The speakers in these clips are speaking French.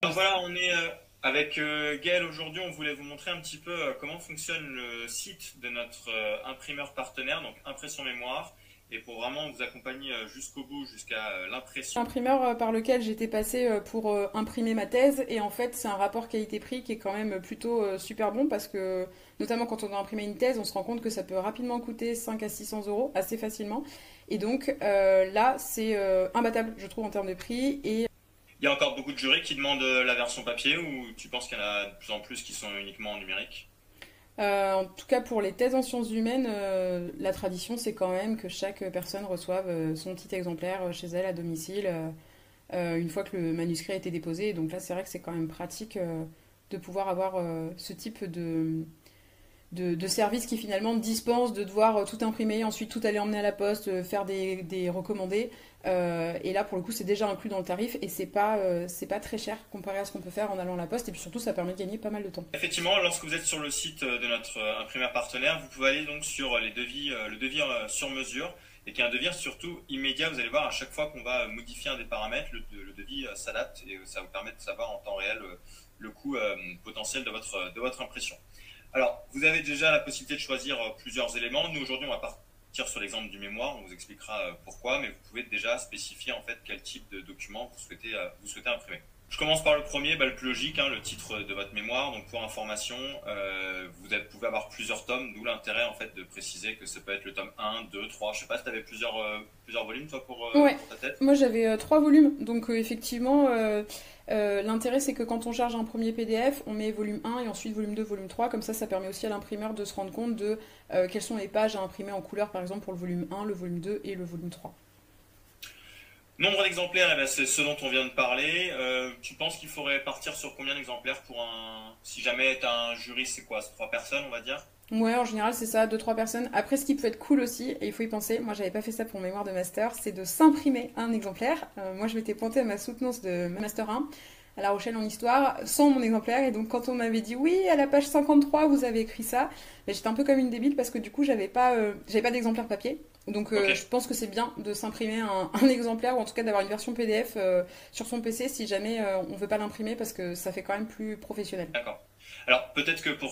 Donc voilà, on est avec Gaël aujourd'hui. On voulait vous montrer un petit peu comment fonctionne le site de notre imprimeur partenaire, donc Impression Mémoire, et pour vraiment vous accompagner jusqu'au bout, jusqu'à l'impression. Imprimeur par lequel j'étais passée pour imprimer ma thèse et en fait c'est un rapport qualité-prix qui est quand même plutôt super bon parce que notamment quand on doit imprimer une thèse on se rend compte que ça peut rapidement coûter 5 à 600 euros assez facilement et donc là c'est imbattable je trouve en termes de prix et Il y a encore beaucoup de jurys qui demandent la version papier ou tu penses qu'il y en a de plus en plus qui sont uniquement en numérique? en tout cas pour les thèses en sciences humaines la tradition c'est quand même que chaque personne reçoive son petit exemplaire chez elle à domicile une fois que le manuscrit a été déposé. Donc là, c'est vrai que c'est quand même pratique de pouvoir avoir ce type de service qui finalement dispense de devoir tout imprimer, ensuite tout aller emmener à la poste, faire des recommandés. Et là, pour le coup, c'est déjà inclus dans le tarif et c'est pas très cher comparé à ce qu'on peut faire en allant à la poste. Et puis surtout, ça permet de gagner pas mal de temps. Effectivement, lorsque vous êtes sur le site de notre imprimeur partenaire, vous pouvez aller donc sur les devis, le devis sur mesure, et qui est un devis surtout immédiat. Vous allez voir à chaque fois qu'on va modifier un des paramètres, le devis s'adapte et ça vous permet de savoir en temps réel le coût potentiel de votre impression. Alors, vous avez déjà la possibilité de choisir plusieurs éléments. Nous aujourd'hui, on va partir sur l'exemple du mémoire. On vous expliquera pourquoi, mais vous pouvez déjà spécifier en fait quel type de document vous souhaitez imprimer. Je commence par le premier, le plus logique, hein, le titre de votre mémoire. Donc pour information, pouvez avoir plusieurs tomes, d'où l'intérêt en fait de préciser que ça peut être le tome 1, 2, 3. Je sais pas si tu avais plusieurs volumes toi Ouais, pour ta tête. moi j'avais trois volumes, donc effectivement, l'intérêt c'est que quand on charge un premier PDF, on met volume 1 et ensuite volume 2, volume 3, comme ça permet aussi à l'imprimeur de se rendre compte de quelles sont les pages à imprimer en couleur par exemple pour le volume 1, le volume 2 et le volume 3. Nombre d'exemplaires, eh ben, c'est ce dont on vient de parler. Tu penses qu'il faudrait partir sur combien d'exemplaires pour un... Si jamais tu as un jury, c'est quoi? C'est 3 personnes, on va dire? Ouais, en général c'est ça, deux trois personnes. Après ce qui peut être cool aussi, et il faut y penser, moi j'avais pas fait ça pour mon mémoire de master, c'est de s'imprimer un exemplaire. Moi je m'étais pointée à ma soutenance de master 1 à La Rochelle en histoire sans mon exemplaire et donc quand on m'avait dit oui à la page 53 vous avez écrit ça, ben, j'étais un peu comme une débile parce que du coup j'avais pas d'exemplaire papier. Donc Ok, je pense que c'est bien de s'imprimer un exemplaire ou en tout cas d'avoir une version PDF sur son PC si jamais on veut pas l'imprimer parce que ça fait quand même plus professionnel. d'accord. Alors peut-être que pour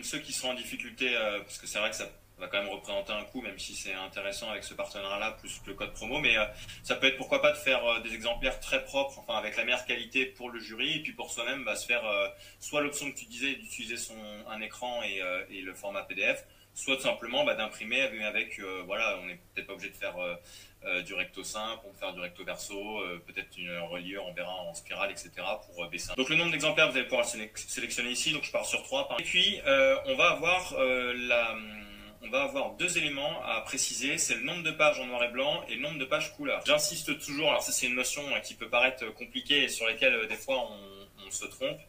ceux qui sont en difficulté, parce que c'est vrai que ça va quand même représenter un coût, même si c'est intéressant avec ce partenariat-là, plus le code promo, mais ça peut être pourquoi pas de faire des exemplaires très propres, enfin avec la meilleure qualité pour le jury, et puis pour soi-même, se faire soit l'option que tu disais d'utiliser un écran et le format PDF, soit tout simplement d'imprimer avec voilà, on n'est peut-être pas obligé de faire du recto simple, on peut faire du recto verso, peut-être une reliure, on verra en spirale, etc. pour baisser. Donc le nombre d'exemplaires, vous allez pouvoir le sélectionner ici, donc je pars sur 3. Et puis on va avoir deux éléments à préciser, c'est le nombre de pages en noir et blanc et le nombre de pages couleur. J'insiste toujours, alors ça c'est une notion qui peut paraître compliquée et sur laquelle des fois on se trompe.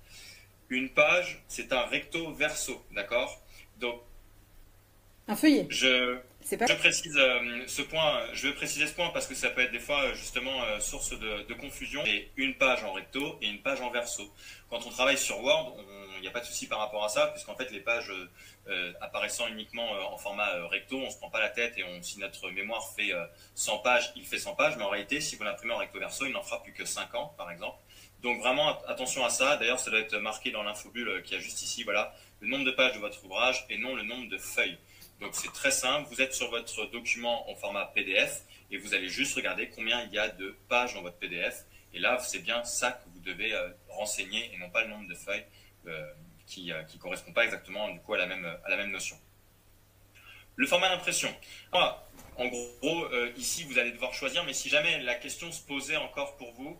Une page, c'est un recto verso, d'accord? Donc Un feuillet, je, c'est pas... je précise ce point, je vais préciser ce point parce que ça peut être des fois justement source de confusion. Et une page en recto et une page en verso. Quand on travaille sur Word, il n'y a pas de souci par rapport à ça, puisqu'en fait les pages apparaissant uniquement en format recto, on ne se prend pas la tête et si notre mémoire fait 100 pages, il fait 100 pages, mais en réalité, si vous l'imprimez en recto verso, il n'en fera plus que 50 par exemple. Donc vraiment attention à ça. D'ailleurs, ça doit être marqué dans l'infobulle qui a juste ici, voilà, le nombre de pages de votre ouvrage et non le nombre de feuilles. Donc c'est très simple, vous êtes sur votre document en format PDF et vous allez juste regarder combien il y a de pages dans votre PDF. Et là, c'est bien ça que vous devez renseigner et non pas le nombre de feuilles qui ne correspond pas exactement du coup à la même notion. Le format d'impression. Voilà. En gros, ici, vous allez devoir choisir, mais si jamais la question se posait encore pour vous,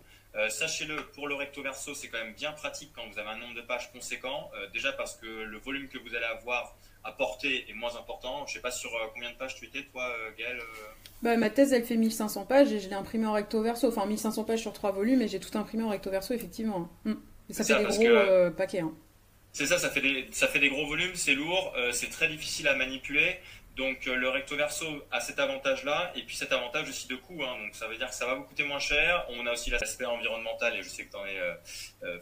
sachez-le, pour le recto verso, c'est quand même bien pratique quand vous avez un nombre de pages conséquent. Déjà parce que le volume que vous allez avoir à porter est moins important. Je ne sais pas sur combien de pages tu étais, toi, Gaël. Bah, ma thèse, elle fait 1500 pages et je l'ai imprimée en recto verso. Enfin, 1500 pages sur trois volumes et j'ai tout imprimé en recto verso, effectivement. Et C'est ça fait ça, des parce gros que paquets. Hein. c'est ça, ça fait des gros volumes, c'est lourd, c'est très difficile à manipuler. Donc le recto verso a cet avantage-là, et puis cet avantage aussi de coût, hein. Donc ça veut dire que ça va vous coûter moins cher. On a aussi l'aspect environnemental, et je sais que tu en es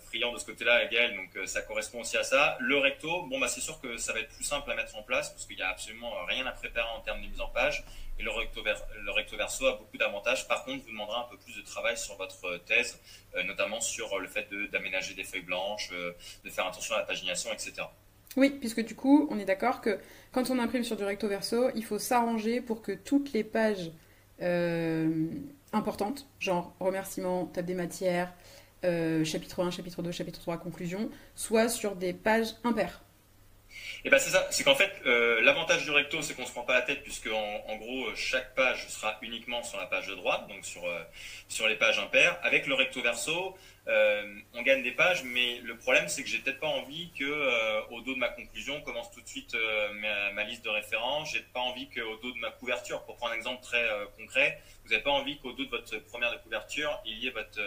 friand de ce côté-là, Gaël, donc ça correspond aussi à ça. Le recto, bon bah c'est sûr que ça va être plus simple à mettre en place, parce qu'il n'y a absolument rien à préparer en termes de mise en page, et le recto verso a beaucoup d'avantages. Par contre, vous demanderez un peu plus de travail sur votre thèse, notamment sur le fait d'aménager des feuilles blanches, de faire attention à la pagination, etc. Oui, puisque du coup, on est d'accord que quand on imprime sur du recto verso, il faut s'arranger pour que toutes les pages euh, importantes, genre remerciements, table des matières, chapitre 1, chapitre 2, chapitre 3, conclusion, soient sur des pages impaires. Et ben c'est ça, c'est qu'en fait l'avantage du recto c'est qu'on se prend pas la tête puisque en gros chaque page sera uniquement sur la page de droite, donc sur les pages impaires. Avec le recto verso, on gagne des pages, mais le problème c'est que j'ai peut-être pas envie que au dos de ma conclusion commence tout de suite ma liste de références. J'ai pas envie qu'au dos de ma couverture, pour prendre un exemple très concret, vous n'avez pas envie qu'au dos de votre première de couverture il y ait votre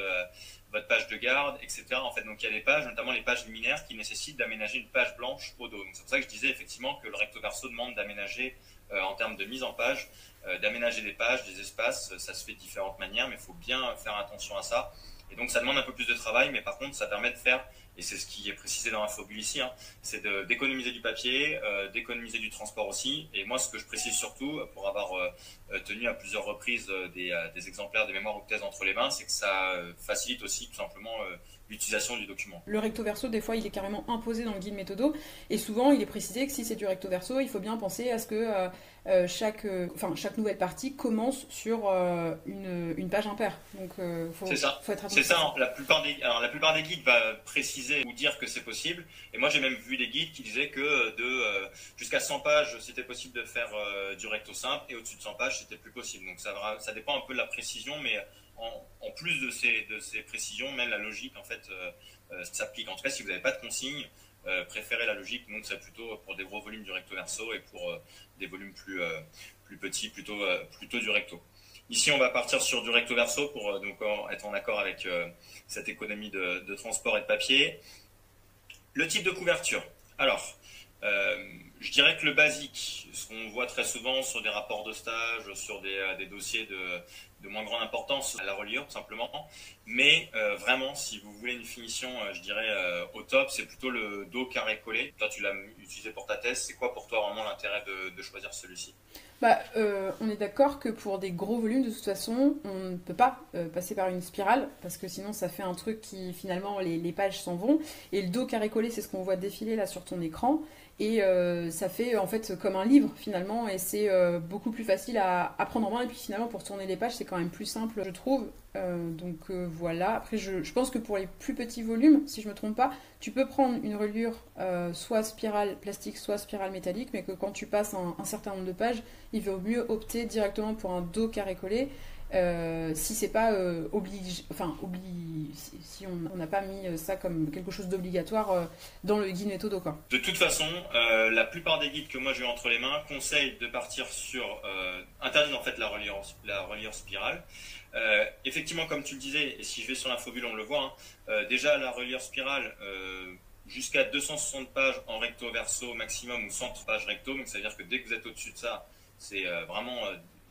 page de garde, etc. En fait, donc il y a des pages, notamment les pages liminaires, qui nécessitent d'aménager une page blanche au dos. Donc c'est pour ça que je disais effectivement que le recto verso demande d'aménager en termes de mise en page, d'aménager des pages, des espaces. Ça se fait de différentes manières, mais il faut bien faire attention à ça. Et donc ça demande un peu plus de travail, mais par contre ça permet de faire, et c'est ce qui est précisé dans l'infobule ici, hein, c'est d'économiser du papier, d'économiser du transport aussi. Et moi ce que je précise surtout, pour avoir tenu à plusieurs reprises des exemplaires de mémoire ou de thèse entre les mains, c'est que ça facilite aussi tout simplement l'utilisation du document. Le recto verso, des fois, il est carrément imposé dans le guide méthodo, et souvent, il est précisé que si c'est du recto verso, il faut bien penser à ce que chaque nouvelle partie commence sur une page impaire. Donc, c'est ça. faut être C'est attentif. ça. La plupart des guides va préciser ou dire que c'est possible. Et moi, j'ai même vu des guides qui disaient que jusqu'à 100 pages, c'était possible de faire du recto simple, et au-dessus de 100 pages, c'était plus possible. Donc ça dépend un peu de la précision, mais en plus de ces précisions, même la logique en fait s'applique. En tout cas, si vous n'avez pas de consigne, préférez la logique. Donc c'est plutôt pour des gros volumes du recto verso, et pour des volumes plus petits, plutôt du recto. Ici, on va partir sur du recto verso pour donc être en accord avec cette économie de transport et de papier. Le type de couverture. Alors, je dirais que le basique, ce qu'on voit très souvent sur des rapports de stage, sur des dossiers de moins grande importance, à la reliure tout simplement. Mais vraiment, si vous voulez une finition, je dirais au top, c'est plutôt le dos carré collé. Toi, tu l'as utilisé pour ta thèse. C'est quoi pour toi vraiment l'intérêt de choisir celui-ci? Bah, on est d'accord que pour des gros volumes, de toute façon, on ne peut pas passer par une spirale, parce que sinon ça fait un truc qui finalement les pages s'en vont. Et le dos carré collé, c'est ce qu'on voit défiler là sur ton écran. Et ça fait en fait comme un livre finalement, et c'est beaucoup plus facile à prendre en main. Et puis finalement, pour tourner les pages, c'est quand même plus simple, je trouve. Voilà. Après, je pense que pour les plus petits volumes, si je me trompe pas, tu peux prendre une reliure soit spirale plastique, soit spirale métallique, mais que quand tu passes un certain nombre de pages, il vaut mieux opter directement pour un dos carré collé. Si c'est pas obligé, enfin si on n'a pas mis ça comme quelque chose d'obligatoire dans le guide méthodo quoi. De toute façon, la plupart des guides que moi j'ai eu entre les mains conseillent de partir sur interdisent en fait la reliure spirale. Effectivement, comme tu le disais, et si je vais sur l'infobule, on le voit, hein, déjà la reliure spirale jusqu'à 260 pages en recto verso maximum, ou 100 pages recto, donc ça veut dire que dès que vous êtes au-dessus de ça, c'est vraiment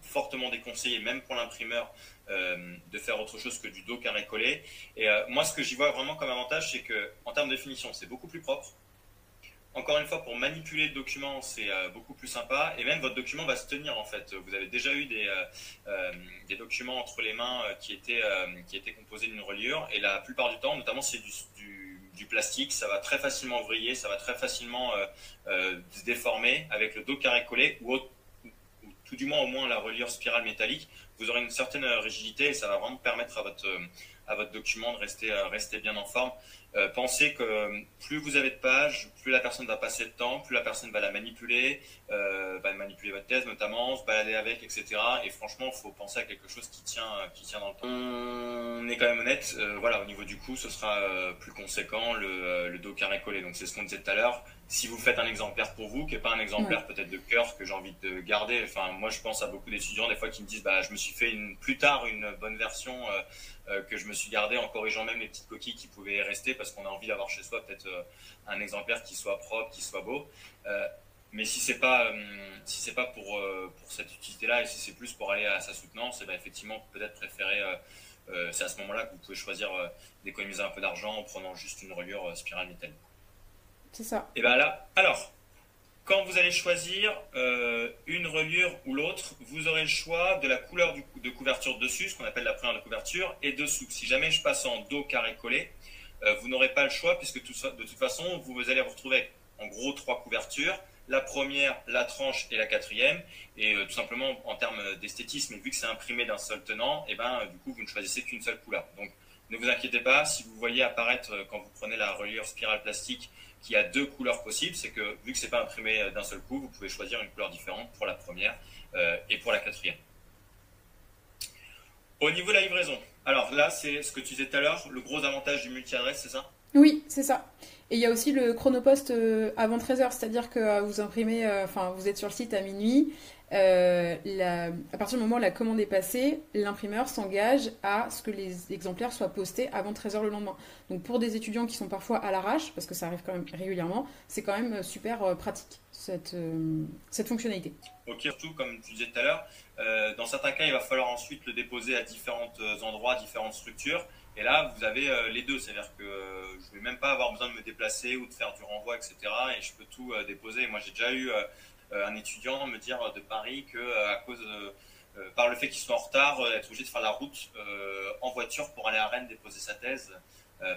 fortement déconseillé, même pour l'imprimeur, de faire autre chose que du dos carré collé. Et moi, ce que j'y vois vraiment comme avantage, c'est que en termes de finition, c'est beaucoup plus propre. Encore une fois, pour manipuler le document, c'est beaucoup plus sympa, et même votre document va se tenir en fait. Vous avez déjà eu des documents entre les mains qui étaient composés d'une reliure, et la plupart du temps, notamment si c'est du plastique, ça va très facilement vriller, ça va très facilement se déformer. Avec le dos carré collé, ou tout du moins au moins la reliure spirale métallique, vous aurez une certaine rigidité, et ça va vraiment permettre à votre document de rester bien en forme. Pensez que plus vous avez de pages, plus la personne va passer de temps, plus la personne va va manipuler votre thèse notamment, se balader avec, etc. Et franchement, il faut penser à quelque chose qui tient dans le temps. On est quand même honnête, voilà, au niveau du coût, ce sera plus conséquent le dos carré collé. Donc c'est ce qu'on disait tout à l'heure. Si vous faites un exemplaire pour vous, qui n'est pas un exemplaire peut-être de cœur que j'ai envie de garder, enfin moi je pense à beaucoup d'étudiants des fois qui me disent je me suis fait plus tard une bonne version que je me suis gardé en corrigeant même les petites coquilles qui pouvaient rester, parce qu'on a envie d'avoir chez soi peut-être un exemplaire qui soit propre, qui soit beau. Mais si c'est pas pour cette utilité-là et si c'est plus pour aller à sa soutenance, et ben effectivement peut-être préférer. C'est à ce moment-là que vous pouvez choisir d'économiser un peu d'argent en prenant juste une reliure spirale métallique. C'est ça. Et ben là, alors, quand vous allez choisir une reliure ou l'autre, vous aurez le choix de la couleur de couverture dessus, ce qu'on appelle la première de couverture, et dessous. Si jamais je passe en dos carré collé, vous n'aurez pas le choix puisque de toute façon, vous allez vous retrouver avec en gros 3 couvertures. La première, la tranche et la quatrième. Et tout simplement, en termes d'esthétisme, vu que c'est imprimé d'un seul tenant, et ben, du coup, vous ne choisissez qu'une seule couleur. Donc, ne vous inquiétez pas, si vous voyez apparaître, quand vous prenez la reliure spirale plastique, qu'il y a 2 couleurs possibles, c'est que vu que ce n'est pas imprimé d'un seul coup, vous pouvez choisir une couleur différente pour la première et pour la quatrième. Au niveau de la livraison, alors là, c'est ce que tu disais tout à l'heure, le gros avantage du multi-adresse, c'est ça? Oui, c'est ça. Et il y a aussi le chronopost avant 13h, c'est-à-dire que vous imprimez, enfin vous êtes sur le site à minuit, à partir du moment où la commande est passée, l'imprimeur s'engage à ce que les exemplaires soient postés avant 13h le lendemain. Donc pour des étudiants qui sont parfois à l'arrache, parce que ça arrive quand même régulièrement, c'est quand même super pratique cette fonctionnalité. Ok, surtout comme tu disais tout à l'heure, dans certains cas, il va falloir ensuite le déposer à différents endroits, différentes structures. Et là, vous avez les deux, c'est-à-dire que je ne vais même pas avoir besoin de me déplacer ou de faire du renvoi, etc. Et je peux tout déposer. Moi, j'ai déjà eu un étudiant me dire de Paris que à cause, par le fait qu'il soit en retard, être obligé de faire la route en voiture pour aller à Rennes déposer sa thèse.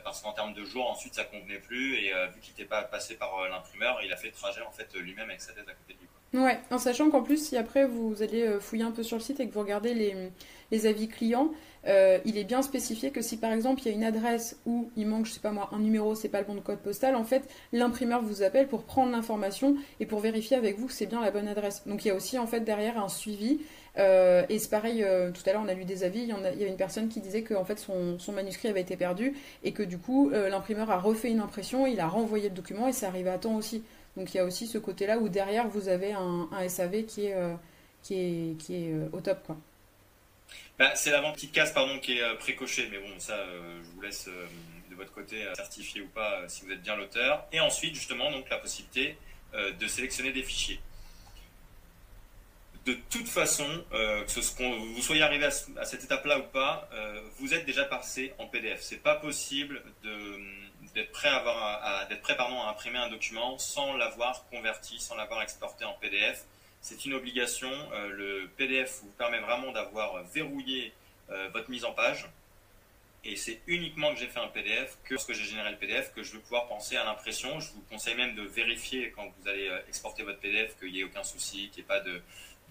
Parce qu'en termes de jours, ensuite, ça convenait plus. Et vu qu'il n'était pas passé par l'imprimeur, il a fait le trajet en fait lui-même avec sa thèse à côté de lui. Ouais, en sachant qu'en plus, si après vous allez fouiller un peu sur le site et que vous regardez les avis clients, il est bien spécifié que si par exemple il y a une adresse où il manque, je sais pas moi, un numéro, c'est pas le bon code postal, en fait, l'imprimeur vous appelle pour prendre l'information et pour vérifier avec vous que c'est bien la bonne adresse. Donc il y a aussi en fait derrière un suivi. Et c'est pareil, tout à l'heure on a lu des avis, il y a une personne qui disait que en fait, son manuscrit avait été perdu et que du coup l'imprimeur a refait une impression, il a renvoyé le document et c'est arrivé à temps aussi. Donc il y a aussi ce côté-là où derrière vous avez un SAV qui est au top, quoi. Bah, c'est la petite case pardon, qui est précochée, mais bon, ça, je vous laisse de votre côté certifier ou pas si vous êtes bien l'auteur. Et ensuite, justement, donc, la possibilité de sélectionner des fichiers. De toute façon, vous soyez arrivé à cette étape-là ou pas, vous êtes déjà passé en PDF. C'est pas possible d'être prêt à imprimer un document sans l'avoir converti, sans l'avoir exporté en PDF. C'est une obligation. Le PDF vous permet vraiment d'avoir verrouillé votre mise en page. Et c'est uniquement que j'ai fait un PDF, que lorsque j'ai généré le PDF, que je vais pouvoir penser à l'impression. Je vous conseille même de vérifier quand vous allez exporter votre PDF qu'il n'y ait aucun souci, qu'il n'y ait pas de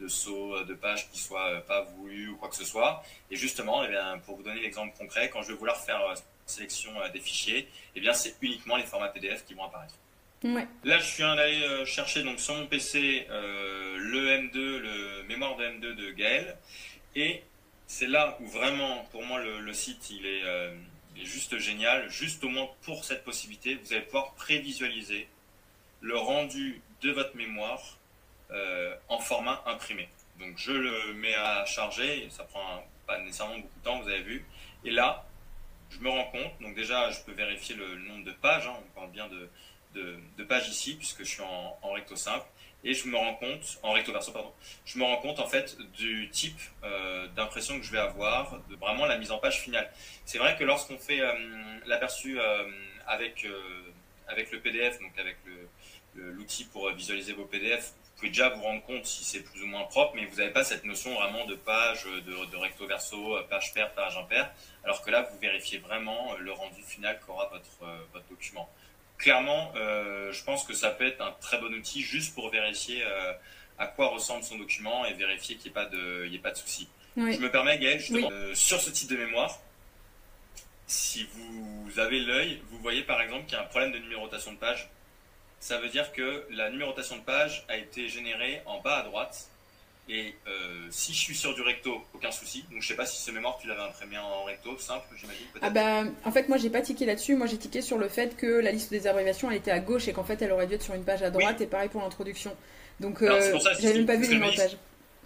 saut de page qui soit pas voulu ou quoi que ce soit. Et justement, eh bien, pour vous donner l'exemple concret, quand je vais vouloir faire sélection des fichiers, eh bien, c'est uniquement les formats PDF qui vont apparaître. Ouais. Là, je suis allé chercher donc, sur mon PC le M2, le mémoire de M2 de Gaël. Et c'est là où vraiment, pour moi, le site, il est juste génial. Juste au moins pour cette possibilité, vous allez pouvoir prévisualiser le rendu de votre mémoire en format imprimé. Donc, je le mets à charger. Et ça prend pas nécessairement beaucoup de temps, vous avez vu. Et là, je me rends compte. Donc déjà, je peux vérifier le nombre de pages. Hein, on parle bien de pages ici, puisque je suis en recto simple. Et je me rends compte, en recto verso, pardon, je me rends compte en fait du type d'impression que je vais avoir, de vraiment la mise en page finale. C'est vrai que lorsqu'on fait l'aperçu avec le PDF, donc avec l'outil pour visualiser vos PDF, vous pouvez déjà vous rendre compte si c'est plus ou moins propre, mais vous n'avez pas cette notion vraiment de page, de recto verso, page paire, page impaire, alors que là, vous vérifiez vraiment le rendu final qu'aura votre document. Clairement, je pense que ça peut être un très bon outil juste pour vérifier à quoi ressemble son document et vérifier qu'il n'y ait pas de souci. Oui. Je me permets, Gaël, justement, sur ce type de mémoire, si vous avez l'œil, vous voyez par exemple qu'il y a un problème de numérotation de page. Ça veut dire que la numérotation de page a été générée en bas à droite. Et si je suis sur du recto, aucun souci. Donc je sais pas si ce mémoire tu l'avais imprimé en recto, simple, j'imagine peut-être. Ah bah, en fait, moi j'ai pas tiqué là-dessus. Moi j'ai tiqué sur le fait que la liste des abréviations elle était à gauche et qu'en fait elle aurait dû être sur une page à droite. Oui. Et pareil pour l'introduction. Donc j'avais même pas vu le montage.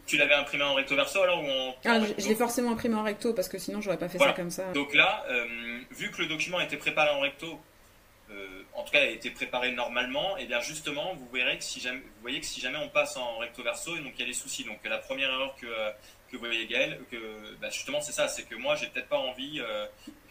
Tu l'avais imprimé en recto verso alors ou en recto? Je l'ai forcément imprimé en recto parce que sinon j'aurais pas fait ça comme ça. Donc là, vu que le document était préparé en recto, en tout cas a été préparé normalement, et bien justement vous verrez que vous voyez que si jamais on passe en recto verso, donc il y a des soucis. Donc la première erreur que vous voyez Gaël, bah, justement c'est ça, c'est que moi j'ai peut-être pas envie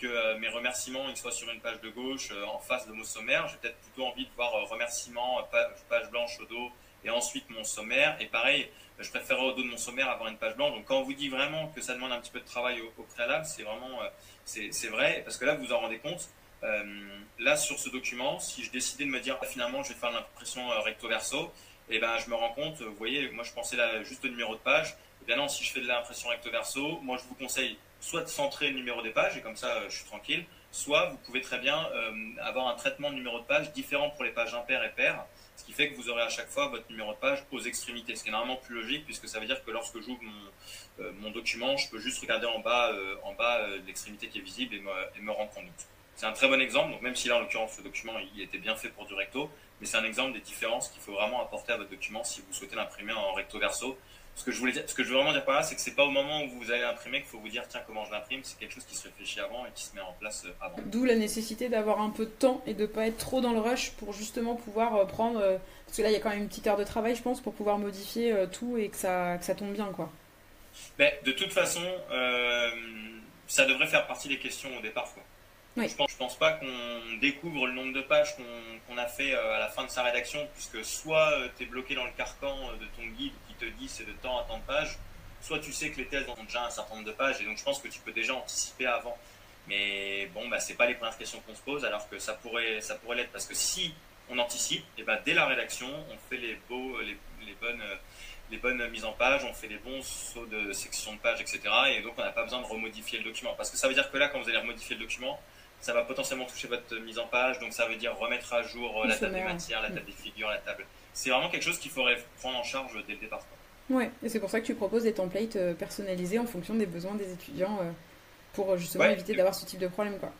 que mes remerciements ils soient sur une page de gauche en face de mon sommaire. J'ai peut-être plutôt envie de voir remerciements, page blanche au dos et ensuite mon sommaire. Et pareil, je préférerais au dos de mon sommaire avoir une page blanche. Donc quand on vous dit vraiment que ça demande un petit peu de travail au préalable, c'est vraiment c'est vrai, parce que là vous vous en rendez compte. Là sur ce document, si je décidais de me dire finalement je vais faire l'impression recto verso, et ben je me rends compte, vous voyez, moi je pensais là juste au numéro de page. Et bien non, si je fais de l'impression recto verso, moi je vous conseille soit de centrer le numéro des pages et comme ça je suis tranquille, soit vous pouvez très bien avoir un traitement de numéro de page différent pour les pages impaires et paires, ce qui fait que vous aurez à chaque fois votre numéro de page aux extrémités, ce qui est normalement plus logique puisque ça veut dire que lorsque j'ouvre mon document, je peux juste regarder en bas de l'extrémité qui est visible et me rendre compte. C'est un très bon exemple, donc même si là en l'occurrence ce document il était bien fait pour du recto, mais c'est un exemple des différences qu'il faut vraiment apporter à votre document si vous souhaitez l'imprimer en recto verso. Ce que je veux vraiment dire par là, c'est que c'est pas au moment où vous allez l'imprimer qu'il faut vous dire tiens comment je l'imprime, c'est quelque chose qui se réfléchit avant et qui se met en place avant. D'où la nécessité d'avoir un peu de temps et de pas être trop dans le rush pour justement pouvoir prendre, parce que là il y a quand même une petite heure de travail je pense pour pouvoir modifier tout et que ça tombe bien quoi. Mais de toute façon, ça devrait faire partie des questions au départ, quoi. Oui. Je pense pas qu'on découvre le nombre de pages qu'on a fait à la fin de sa rédaction, puisque soit tu es bloqué dans le carcan de ton guide qui te dit c'est de temps à tant de pages, soit tu sais que les thèses ont déjà un certain nombre de pages, et donc je pense que tu peux déjà anticiper avant. Mais bon, bah, c'est pas les premières questions qu'on se pose, alors que ça pourrait l'être, parce que si on anticipe, et ben dès la rédaction, on fait les bonnes mises en page, on fait les bons sauts de section de page, etc. Et donc on n'a pas besoin de remodifier le document. Parce que ça veut dire que là, quand vous allez remodifier le document, ça va potentiellement toucher votre mise en page, donc ça veut dire remettre à jour la table des matières, la table des figures, la table. C'est vraiment quelque chose qu'il faudrait prendre en charge dès le départ, quoi. Ouais, et c'est pour ça que tu proposes des templates personnalisés en fonction des besoins des étudiants pour justement Ouais, éviter d'avoir ce type de problème quoi.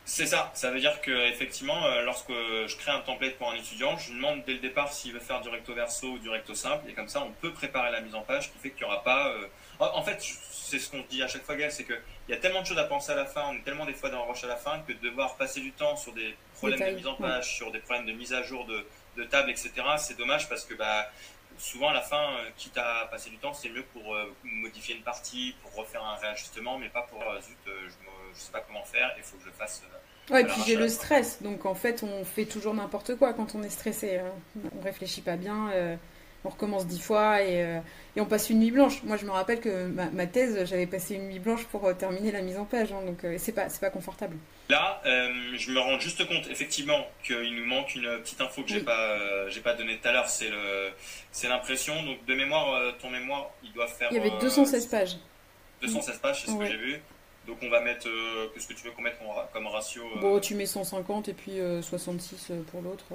c'est ça. Ça veut dire que effectivement, lorsque je crée un template pour un étudiant, je lui demande dès le départ s'il veut faire du recto verso ou du recto simple, et comme ça, on peut préparer la mise en page, qui fait qu'il n'y aura pas. En fait, c'est ce qu'on se dit à chaque fois, Gaël, c'est qu'il y a tellement de choses à penser à la fin, on est tellement des fois dans le rush à la fin que de devoir passer du temps sur des problèmes de mise en page, sur des problèmes de mise à jour de table, etc. C'est dommage parce que bah souvent à la fin, quitte à passer du temps, c'est mieux pour modifier une partie, pour refaire un réajustement, mais pas pour zut, je sais pas comment faire, il faut que je le fasse. Ouais, et puis j'ai le stress, donc en fait on fait toujours n'importe quoi quand on est stressé. On réfléchit pas bien, on recommence 10 fois et on passe une nuit blanche. Moi je me rappelle que ma thèse, j'avais passé une nuit blanche pour terminer la mise en page, hein, donc c'est pas confortable. Là, je me rends juste compte effectivement qu'il nous manque une petite info que j'ai pas donnée tout à l'heure, c'est l'impression. Donc de mémoire, ton mémoire, il doit faire. Il y avait 216 pages. 216 pages, c'est ce que j'ai vu. Donc on va mettre, qu'est-ce que tu veux qu'on mette comme ratio Bon, tu mets 150 et puis 66 pour l'autre.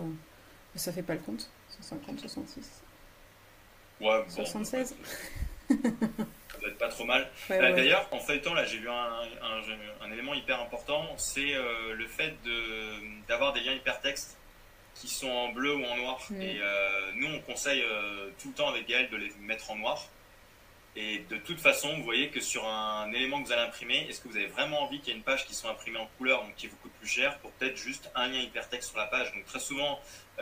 Ça fait pas le compte. 150, 66. Ouais, bon. 76. Ça doit être pas trop mal. Ouais. D'ailleurs, en feuilletant, là, j'ai vu un élément hyper important, c'est le fait d'avoir des liens hypertextes qui sont en bleu ou en noir. Et nous, on conseille tout le temps avec Gaël de les mettre en noir. Et de toute façon, vous voyez que sur un élément que vous allez imprimer, est-ce que vous avez vraiment envie qu'il y ait une page qui soit imprimée en couleur, donc qui vous coûte plus cher, pour peut-être juste un lien hypertexte sur la page. Donc très souvent,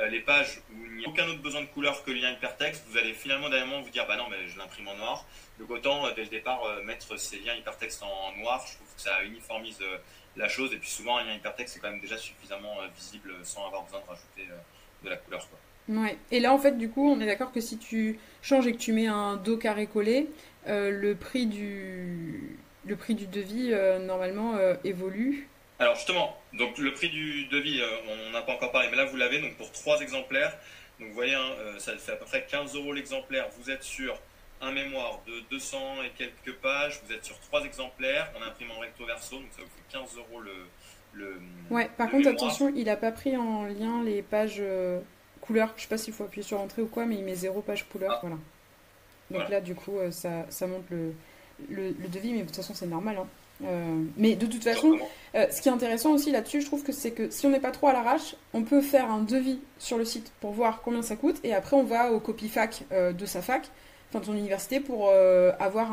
les pages où il n'y a aucun autre besoin de couleur que le lien hypertexte, vous allez finalement d'un moment vous dire bah non, mais je l'imprime en noir. Donc autant dès le départ mettre ces liens hypertexte en noir, je trouve que ça uniformise la chose. Et puis souvent, un lien hypertexte c'est quand même déjà suffisamment visible sans avoir besoin de rajouter de la couleur, quoi. Ouais. Et là, en fait, du coup, on est d'accord que si tu changes et que tu mets un dos carré collé, le prix du devis, normalement, évolue. Alors justement, donc le prix du devis, on n'a pas encore parlé, mais là vous l'avez, donc pour 3 exemplaires. Donc vous voyez, hein, ça fait à peu près 15 € l'exemplaire. Vous êtes sur un mémoire de 200 et quelques pages, vous êtes sur 3 exemplaires, on imprime en recto verso, donc ça vous fait 15 € Ouais, par le contre, mémoire. attention, il a pas pris en lien les pages couleur. Je sais pas s'il faut appuyer sur entrée ou quoi, mais il met 0 page couleur, Ah, voilà. Donc voilà. là, du coup, ça monte le devis, mais de toute façon, c'est normal, hein. Mais de toute façon, Comment ce qui est intéressant aussi là-dessus, je trouve que c'est que si on n'est pas trop à l'arrache, on peut faire un devis sur le site pour voir combien ça coûte, et après on va au Copifac de sa fac, enfin de son université, pour avoir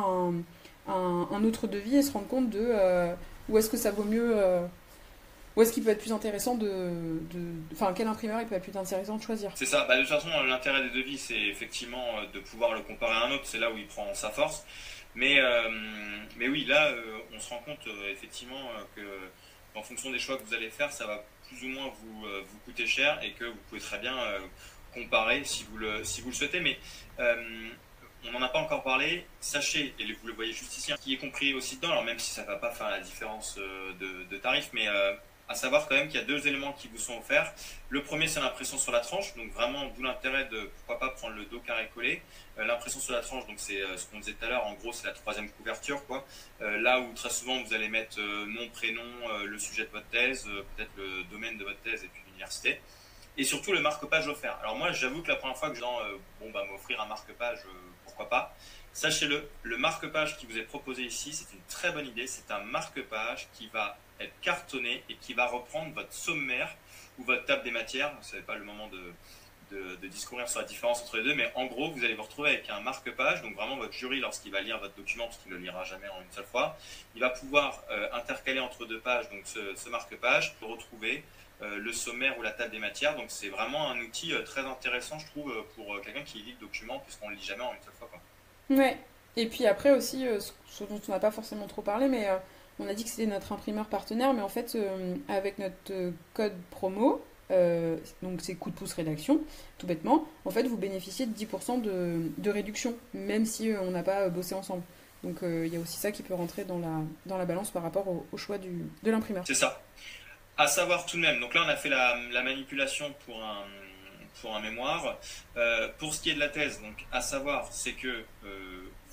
un autre devis et se rendre compte de où est-ce que ça vaut mieux Ou est-ce qu'il peut être plus intéressant Enfin, quel imprimeur il peut être plus intéressant de choisir? C'est ça. Bah, de toute façon, l'intérêt des devis, c'est effectivement de pouvoir le comparer à un autre. C'est là où il prend sa force. Mais oui, là, on se rend compte effectivement que en fonction des choix que vous allez faire, ça va plus ou moins vous coûter cher et que vous pouvez très bien comparer si vous le souhaitez. Mais on n'en a pas encore parlé. Sachez, et vous le voyez juste ici, qui est compris aussi dedans, alors même si ça ne va pas faire la différence de tarif, mais à savoir quand même qu'il y a deux éléments qui vous sont offerts. Le premier, c'est l'impression sur la tranche, donc vraiment d'où l'intérêt de pourquoi pas prendre le dos carré collé. L'impression sur la tranche, donc c'est ce qu'on disait tout à l'heure, en gros c'est la troisième couverture, quoi. Là où très souvent vous allez mettre nom, prénom, le sujet de votre thèse, peut-être le domaine de votre thèse et puis l'université. Et surtout le marque-page offert. Alors moi j'avoue que la première fois que je m'offrir un marque-page, pourquoi pas. Sachez-le, le marque-page qui vous est proposé ici, c'est une très bonne idée. C'est un marque-page qui va être cartonné et qui va reprendre votre sommaire ou votre table des matières. Ce n'est pas le moment de discourir sur la différence entre les deux, mais en gros, vous allez vous retrouver avec un marque-page. Donc vraiment, votre jury, lorsqu'il va lire votre document, parce qu'il ne le lira jamais en une seule fois, il va pouvoir intercaler entre deux pages donc ce marque-page pour retrouver le sommaire ou la table des matières. Donc c'est vraiment un outil très intéressant, je trouve, pour quelqu'un qui lit le document, puisqu'on ne le lit jamais en une seule fois, quoi. Ouais. Et puis après aussi, ce dont on n'a pas forcément trop parlé, mais on a dit que c'était notre imprimeur partenaire, mais en fait, avec notre code promo, donc c'est coup de pouce rédaction, tout bêtement, en fait, vous bénéficiez de 10% de réduction, même si on n'a pas bossé ensemble. Donc il y a aussi ça qui peut rentrer dans la balance par rapport au choix de l'imprimeur. C'est ça. À savoir tout de même, donc là on a fait la manipulation pour un mémoire. Pour ce qui est de la thèse, donc à savoir, c'est que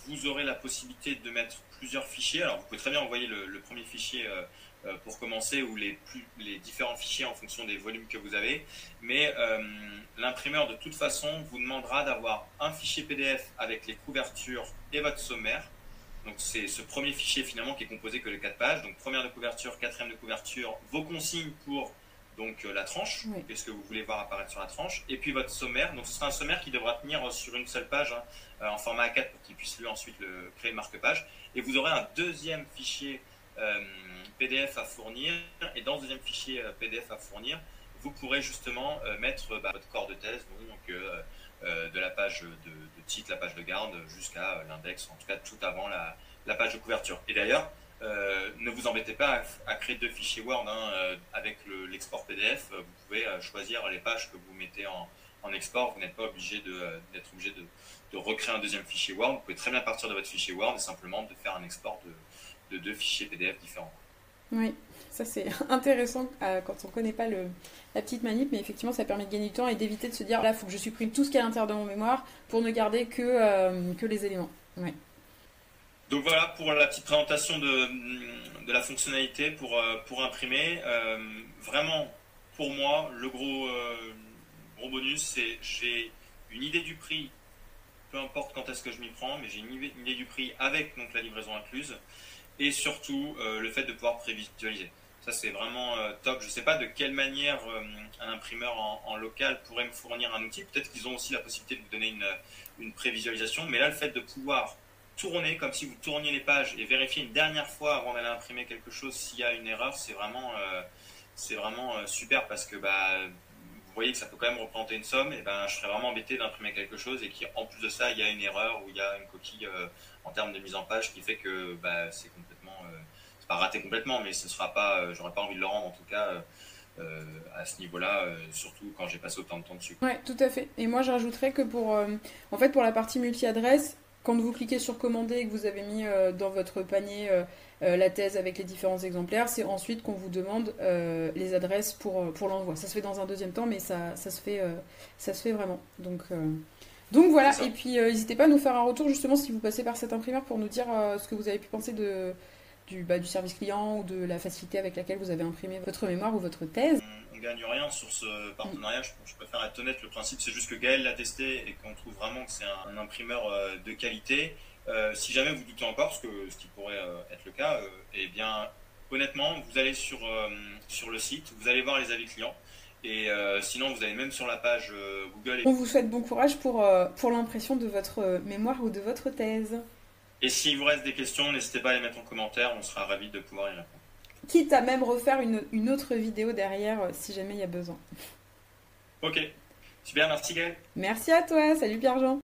vous aurez la possibilité de mettre plusieurs fichiers. Alors vous pouvez très bien envoyer le premier fichier pour commencer ou les différents fichiers en fonction des volumes que vous avez. Mais l'imprimeur de toute façon vous demandera d'avoir un fichier PDF avec les couvertures et votre sommaire. Donc c'est ce premier fichier finalement qui est composé que de 4 pages. Donc première de couverture, quatrième de couverture, vos consignes pour donc la tranche, Oui. qu'est-ce que vous voulez voir apparaître sur la tranche, et puis votre sommaire. Donc ce sera un sommaire qui devra tenir sur une seule page, en format A4 pour qu'il puisse lui ensuite créer le marque-page. Et vous aurez un deuxième fichier PDF à fournir, et dans ce deuxième fichier PDF à fournir, vous pourrez justement mettre votre corps de thèse, donc de la page de titre, la page de garde, jusqu'à l'index, en tout cas tout avant la page de couverture. Et d'ailleurs, ne vous embêtez pas à créer deux fichiers Word avec l'export PDF. Vous pouvez choisir les pages que vous mettez en export. Vous n'êtes pas d'être obligé de recréer un deuxième fichier Word. Vous pouvez très bien partir de votre fichier Word et simplement de faire un export de deux fichiers PDF différents. Oui, ça c'est intéressant quand on ne connaît pas la petite manip, mais effectivement ça permet de gagner du temps et d'éviter de se dire là il faut que je supprime tout ce qu'il y a à l'intérieur de mon mémoire pour ne garder que les éléments. Ouais. Donc voilà pour la petite présentation de la fonctionnalité pour imprimer. Vraiment, pour moi, le gros bonus, c'est j'ai une idée du prix, peu importe quand est-ce que je m'y prends, mais j'ai une idée du prix avec donc la livraison incluse. Et surtout le fait de pouvoir prévisualiser. Ça c'est vraiment top. Je ne sais pas de quelle manière un imprimeur en local pourrait me fournir un outil. Peut-être qu'ils ont aussi la possibilité de vous donner une prévisualisation. Mais là, le fait de pouvoir tourner comme si vous tourniez les pages et vérifier une dernière fois avant d'aller imprimer quelque chose s'il y a une erreur, c'est vraiment super parce que vous voyez que ça peut quand même représenter une somme. Et je serais vraiment embêté d'imprimer quelque chose et qu'en plus de ça, il y a une erreur ou il y a une coquille en termes de mise en page qui fait que c'est complètement, c'est pas raté complètement, mais ce sera pas, j'aurais pas envie de le rendre en tout cas à ce niveau-là, surtout quand j'ai passé autant de temps dessus. Ouais, tout à fait. Et moi j'ajouterais que en fait, pour la partie multi-adresse, quand vous cliquez sur commander et que vous avez mis dans votre panier la thèse avec les différents exemplaires, c'est ensuite qu'on vous demande les adresses pour l'envoi. Ça se fait dans un deuxième temps, mais ça se fait vraiment. Donc voilà, et puis n'hésitez pas à nous faire un retour justement si vous passez par cet imprimeur pour nous dire ce que vous avez pu penser du service client ou de la facilité avec laquelle vous avez imprimé votre mémoire ou votre thèse. On ne gagne rien sur ce partenariat, je préfère être honnête, le principe c'est juste que Gaël l'a testé et qu'on trouve vraiment que c'est un imprimeur de qualité. Si jamais vous doutez encore, ce qui pourrait être le cas, eh bien honnêtement vous allez sur le site, vous allez voir les avis clients. Et sinon, vous allez même sur la page Google. On vous souhaite bon courage pour l'impression de votre mémoire ou de votre thèse. Et s'il vous reste des questions, n'hésitez pas à les mettre en commentaire, on sera ravis de pouvoir y répondre. quitte à même refaire une autre vidéo derrière si jamais il y a besoin. Ok, super, merci Gaël. Merci à toi, salut Pierre-Jean.